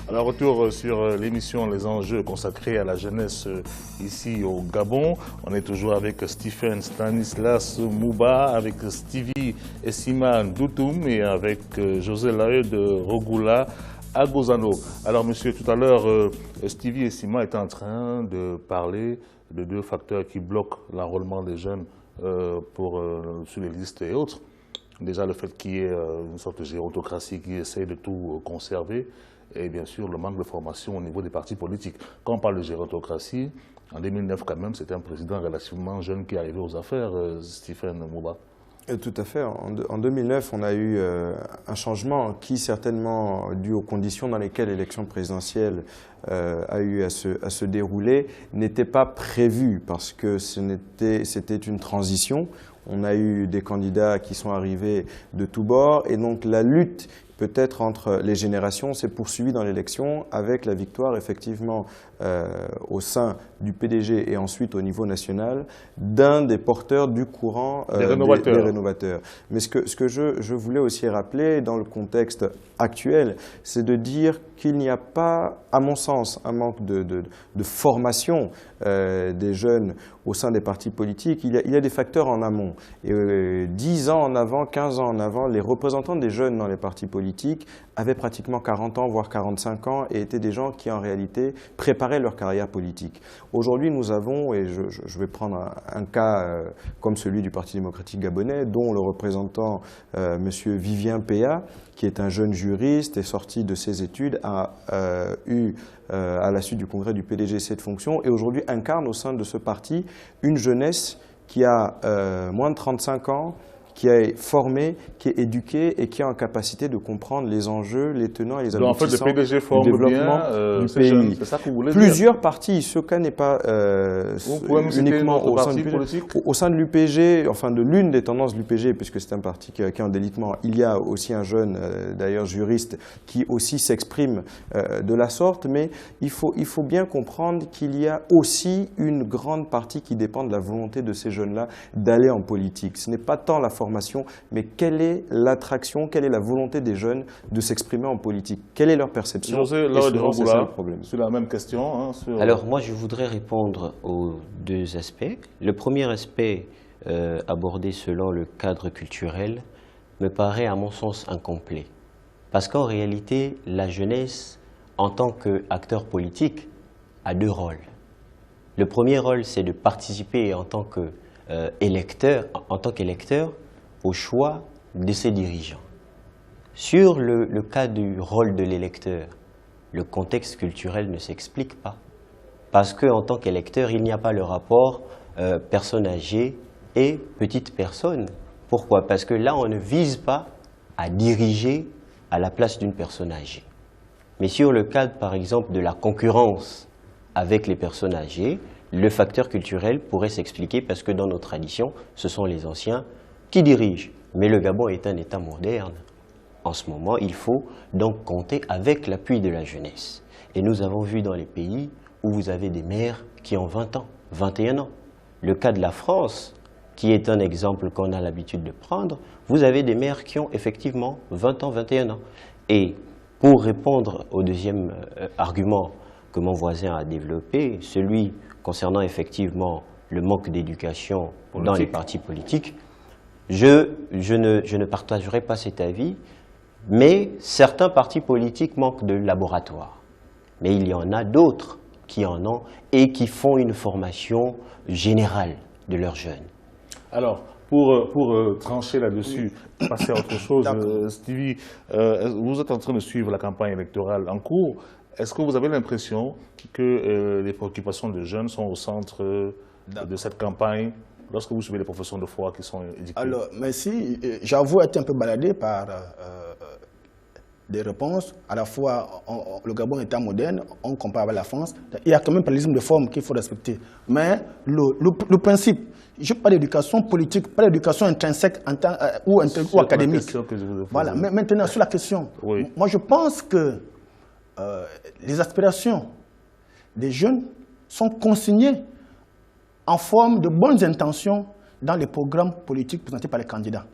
Alors, retour sur l'émission Les enjeux consacrés à la jeunesse ici au Gabon. On est toujours avec Stephen Stanislas Mouba, avec Stevie Essima Ndoutoum et avec José Lae de Rogoula Agozano. Alors, monsieur, tout à l'heure, Stevie Essima était en train de parler de deux facteurs qui bloquent l'enrôlement des jeunes sur les listes et autres. Déjà, le fait qu'il y ait une sorte de gérontocratie qui essaye de tout conserver. Et bien sûr, le manque de formation au niveau des partis politiques. Quand on parle de gérontocratie, en 2009 quand même, c'était un président relativement jeune qui arrivait aux affaires, Stephen Mouba. Tout à fait. En 2009, on a eu un changement qui, certainement dû aux conditions dans lesquelles l'élection présidentielle a eu à se dérouler, n'était pas prévu parce que c'était une transition. On a eu des candidats qui sont arrivés de tous bords et donc la lutte peut-être entre les générations s'est poursuivie dans l'élection avec la victoire effectivement au sein du PDG et ensuite au niveau national d'un des porteurs du courant des rénovateurs. Mais ce que je voulais aussi rappeler dans le contexte actuel, c'est de dire qu'il n'y a pas, à mon sens, un manque de formation des jeunes au sein des partis politiques. Il y a des facteurs en amont. Et 10 ans en avant, 15 ans en avant, les représentants des jeunes dans les partis politiques avaient pratiquement 40 ans, voire 45 ans, et étaient des gens qui, en réalité, préparaient leur carrière politique. Aujourd'hui, nous avons, et je vais prendre un cas comme celui du Parti démocratique gabonais, dont le représentant, M. Vivien Péa, qui est un jeune juriste, est sorti de ses études, a eu, à la suite du congrès du PDG, cette fonction, et aujourd'hui incarne au sein de ce parti une jeunesse qui a moins de 35 ans, qui est formée, qui est éduquée et qui est en capacité de comprendre les enjeux, les tenants et les aboutissants du développement du pays. C'est ça que vous voulez Plusieurs dire. partis, ce cas n'est pas uniquement au sein, au sein de l'UPG, enfin de l'une des tendances de l'UPG, puisque c'est un parti qui est en délitement. Il y a aussi un jeune, d'ailleurs juriste, qui aussi s'exprime de la sorte, mais il faut bien comprendre qu'il y a aussi une grande partie qui dépend de la volonté de ces jeunes-là d'aller en politique. Ce n'est pas tant la formation, mais quelle est l'attraction, quelle est la volonté des jeunes de s'exprimer en politique? Quelle est leur perception? José Lae de Rogoula, sur la même question. Alors moi je voudrais répondre aux deux aspects. Le premier aspect abordé selon le cadre culturel me paraît à mon sens incomplet. Parce qu'en réalité, la jeunesse, en tant qu'acteur politique, a deux rôles. Le premier rôle, c'est de participer en tant qu'électeur au choix de ses dirigeants. Sur le cas du rôle de l'électeur, le contexte culturel ne s'explique pas. Parce qu'en tant qu'électeur, il n'y a pas le rapport personne âgée et petite personne. Pourquoi? Parce que là, on ne vise pas à diriger à la place d'une personne âgée. Mais sur le cadre, par exemple, de la concurrence avec les personnes âgées, le facteur culturel pourrait s'expliquer parce que dans nos traditions, ce sont les anciens qui dirigent. Mais le Gabon est un État moderne. En ce moment, il faut donc compter avec l'appui de la jeunesse. Et nous avons vu dans les pays où vous avez des maires qui ont 20 ans, 21 ans. Le cas de la France, qui est un exemple qu'on a l'habitude de prendre, vous avez des maires qui ont effectivement 20 ans, 21 ans. Et pour répondre au deuxième argument que mon voisin a développé, celui concernant effectivement le manque d'éducation dans les partis politiques, je ne partagerai pas cet avis, mais certains partis politiques manquent de laboratoire. Mais il y en a d'autres qui en ont et qui font une formation générale de leurs jeunes. Alors, pour trancher là-dessus, passer à autre chose, Stevie, vous êtes en train de suivre la campagne électorale en cours. Est-ce que vous avez l'impression que les préoccupations des jeunes sont au centre de cette campagne lorsque vous suivez les professions de foi qui sont édictées? Alors, merci. J'avoue être un peu baladé par des réponses. À la fois, le Gabon est État moderne, on compare avec la France. Il y a quand même un pluralisme de forme qu'il faut respecter. Mais le principe, je parle d'éducation politique, pas d'éducation intrinsèque ou académique. Voilà. Mais maintenant, sur la question, moi je pense que les aspirations des jeunes sont consignées en forme de bonnes intentions dans les programmes politiques présentés par les candidats.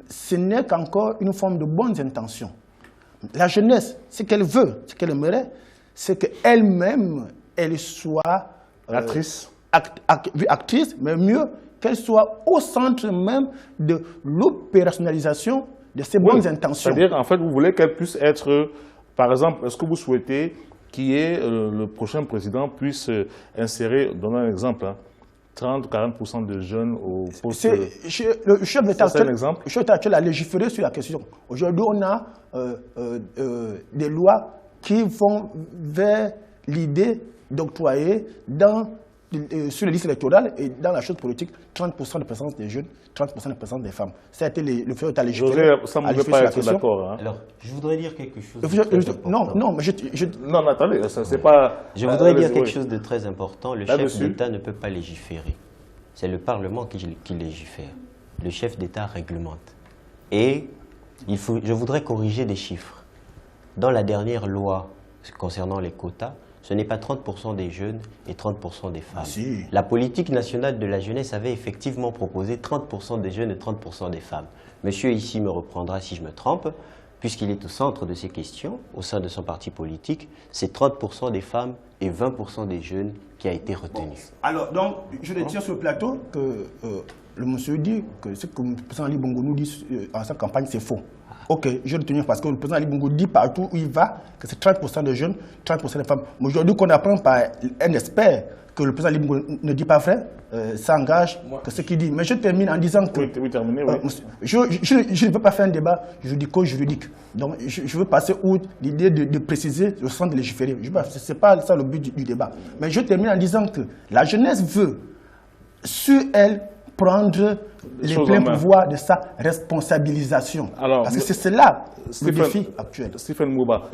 Ce n'est qu'encore une forme de bonnes intentions. la jeunesse, ce qu'elle veut, ce qu'elle aimerait, c'est qu'elle-même, elle soit Actrice. Actrice, mais mieux, qu'elle soit au centre même de l'opérationnalisation de ses bonnes intentions. C'est-à-dire, en fait, vous voulez qu'elle puisse être, par exemple, est-ce que vous souhaitez le prochain président puisse insérer, donnons un exemple, 30-40% de jeunes au poste. Le chef d'État actuel a légiféré sur la question. Aujourd'hui, on a des lois qui vont vers l'idée d'octroyer sur les listes électorales et dans la chose politique 30% de présence des jeunes, 30% de présence des femmes. Ça a été le fait à légiférer. Ça ne peut pas être d'accord. Hein. Alors, je voudrais dire quelque chose. Non, attendez, c'est pas. Je voudrais dire quelque chose de très important. Le chef d'État ne peut pas légiférer. C'est le Parlement qui légifère. Le chef d'État réglemente. Et je voudrais corriger des chiffres. Dans la dernière loi concernant les quotas, ce n'est pas 30% des jeunes et 30% des femmes. Si. La politique nationale de la jeunesse avait effectivement proposé 30% des jeunes et 30% des femmes. Monsieur ici me reprendra si je me trompe, puisqu'il est au centre de ces questions, au sein de son parti politique, c'est 30% des femmes et 20% des jeunes qui a été retenu. Bon. Alors, donc, je retire sur le plateau que le monsieur dit que ce que le président Ali Bongo nous dit en sa campagne, c'est faux. Ok, je vais le tenir parce que le président Ali Bongo dit partout où il va que c'est 30% de jeunes, 30% de femmes. Mais aujourd'hui, qu'on apprend par un expert que le président Ali Bongo ne dit pas vrai, ça engage que ce qu'il dit. Mais je termine en disant que... Oui, terminez, oui. Je ne veux pas faire un débat juridico-juridique. Donc, je veux passer outre l'idée de préciser le sens de légiférer. Ce n'est pas ça le but du débat. Mais je termine en disant que la jeunesse veut, sur elle, prendre les pleins pouvoirs de sa responsabilisation. Alors, parce que c'est cela le défi actuel. Stephen Mouba,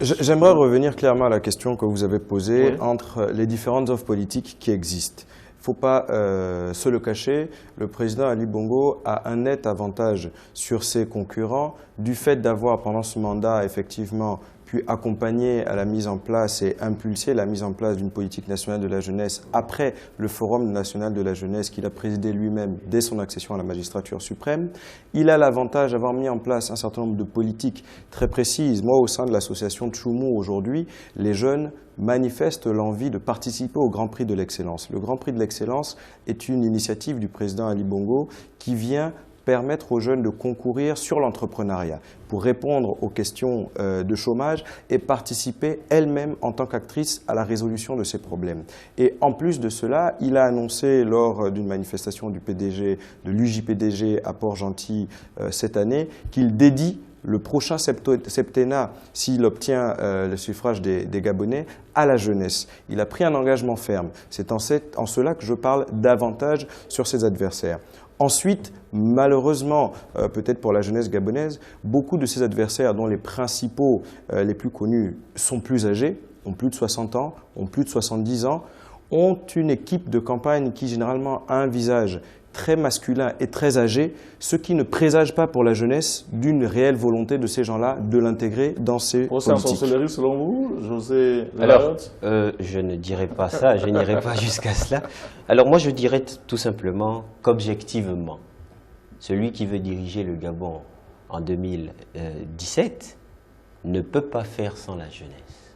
j'aimerais revenir clairement à la question que vous avez posée entre les différentes offres politiques qui existent. Il ne faut pas se le cacher, le président Ali Bongo a un net avantage sur ses concurrents du fait d'avoir, pendant ce mandat, effectivement, pu accompagner à la mise en place et impulser la mise en place d'une politique nationale de la jeunesse après le Forum national de la jeunesse qu'il a présidé lui-même dès son accession à la magistrature suprême. Il a l'avantage d'avoir mis en place un certain nombre de politiques très précises. Moi, au sein de l'association Tchoumou, aujourd'hui, les jeunes manifestent l'envie de participer au Grand Prix de l'Excellence. Le Grand Prix de l'Excellence est une initiative du président Ali Bongo qui vient permettre aux jeunes de concourir sur l'entrepreneuriat pour répondre aux questions de chômage et participer elle-même en tant qu'actrice à la résolution de ces problèmes. Et en plus de cela, il a annoncé lors d'une manifestation du PDG, de l'UJPDG à Port-Gentil cette année, qu'il dédie le prochain septennat, s'il obtient le suffrage des Gabonais, à la jeunesse. Il a pris un engagement ferme. C'est en cela que je parle davantage sur ses adversaires. Ensuite, malheureusement, peut-être pour la jeunesse gabonaise, beaucoup de ses adversaires, dont les principaux, les plus connus, sont plus âgés, ont plus de 60 ans, ont plus de 70 ans, ont une équipe de campagne qui généralement a un visage très masculin et très âgé, ce qui ne présage pas pour la jeunesse d'une réelle volonté de ces gens-là de l'intégrer dans ces politiques. C'est un sorcellerie selon vous, José? Alors, je ne dirais pas ça, je n'irai pas jusqu'à cela. Alors moi, je dirais tout simplement qu'objectivement, celui qui veut diriger le Gabon en 2017 ne peut pas faire sans la jeunesse.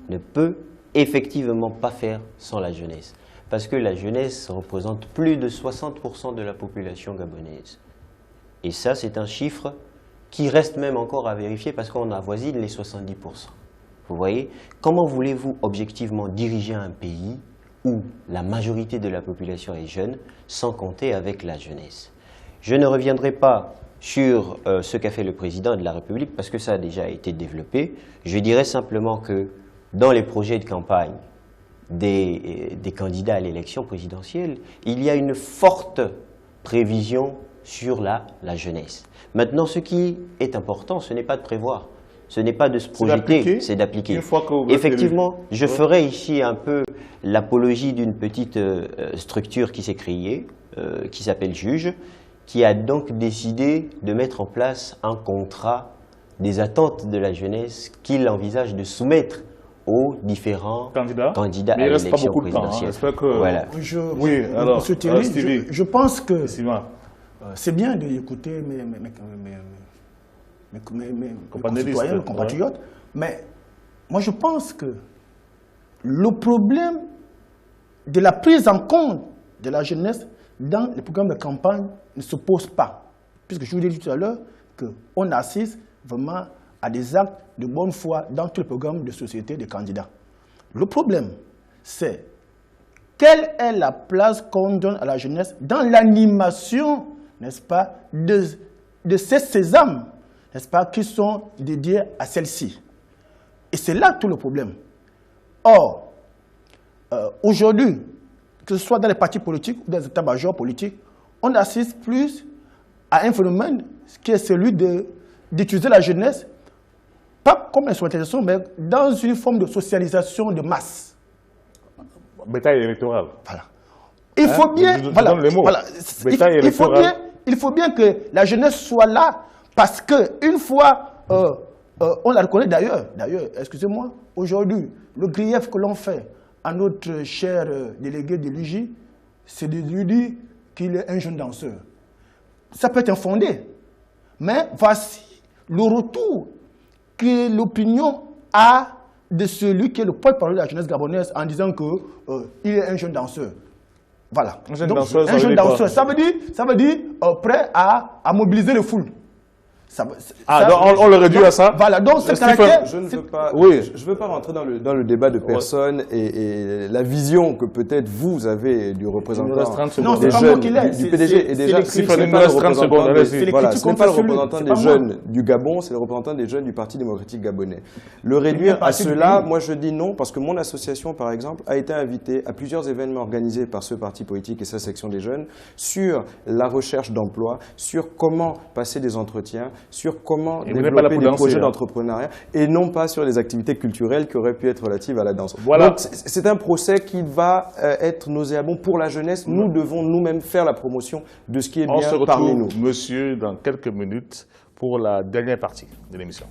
Ne peut effectivement pas faire sans la jeunesse. Parce que la jeunesse représente plus de 60% de la population gabonaise. Et ça, c'est un chiffre qui reste même encore à vérifier parce qu'on avoisine les 70%. Vous voyez, comment voulez-vous objectivement diriger un pays où la majorité de la population est jeune sans compter avec la jeunesse? Je ne reviendrai pas sur ce qu'a fait le président de la République parce que ça a déjà été développé. Je dirais simplement que dans les projets de campagne des candidats à l'élection présidentielle, il y a une forte prévision sur la jeunesse. Maintenant, ce qui est important, ce n'est pas de prévoir, ce n'est pas de se projeter, c'est d'appliquer. Effectivement, je ferai ici un peu l'apologie d'une petite structure qui s'est créée, qui s'appelle Juge, qui a donc décidé de mettre en place un contrat des attentes de la jeunesse qu'il envisage de soumettre aux différents candidats à l'élection présidentielle. Voilà. Monsieur Thierry, je pense que c'est bien d'écouter mes concitoyens, mes compatriotes. Mais moi, je pense que le problème de la prise en compte de la jeunesse dans les programmes de campagne ne se pose pas. Puisque je vous ai dit tout à l'heure qu'on assiste vraiment à des actes de bonne foi dans tous les programmes de société des candidats. Le problème, c'est quelle est la place qu'on donne à la jeunesse dans l'animation, n'est-ce pas, de ces sésames, n'est-ce pas, qui sont dédiés à celle-ci. Et c'est là tout le problème. Or, aujourd'hui, que ce soit dans les partis politiques ou dans les états-majors politiques, on assiste plus à un phénomène qui est celui d'utiliser la jeunesse, pas comme l'instrumentalisation, mais dans une forme de socialisation de masse. Bétail électoral. Voilà. Il faut bien, il faut bien que la jeunesse soit là, parce qu'une fois, on la reconnaît d'ailleurs, excusez-moi, aujourd'hui, le grief que l'on fait à notre cher délégué de l'UJ, c'est de lui dire qu'il est un jeune danseur. Ça peut être infondé, mais voici le retour que l'opinion a de celui qui est le porte-parole de la jeunesse gabonaise en disant qu'il est un jeune danseur. Voilà. Un jeune donc, danseur, un jeune danseur, ça veut dire prêt à mobiliser les foules. Donc on le réduit à ça. Voilà, donc ce caractère... Je ne veux pas rentrer dans le débat de personnes et la vision que peut-être vous avez du représentant des jeunes du PDG. Et déjà, ce n'est pas le représentant des jeunes du Gabon, c'est le représentant des jeunes du Parti démocratique gabonais. Le réduire à cela, moi je dis non, parce que mon association, par exemple, a été invitée à plusieurs événements organisés par ce parti politique et sa section des jeunes sur la recherche d'emploi, sur comment passer des entretiens, sur comment développer des projets d'entrepreneuriat et non pas sur les activités culturelles qui auraient pu être relatives à la danse. Voilà. Donc c'est un procès qui va être nauséabond pour la jeunesse. Nous devons nous-mêmes faire la promotion de ce qui est bien parmi nous. On se retrouve, monsieur, dans quelques minutes pour la dernière partie de l'émission.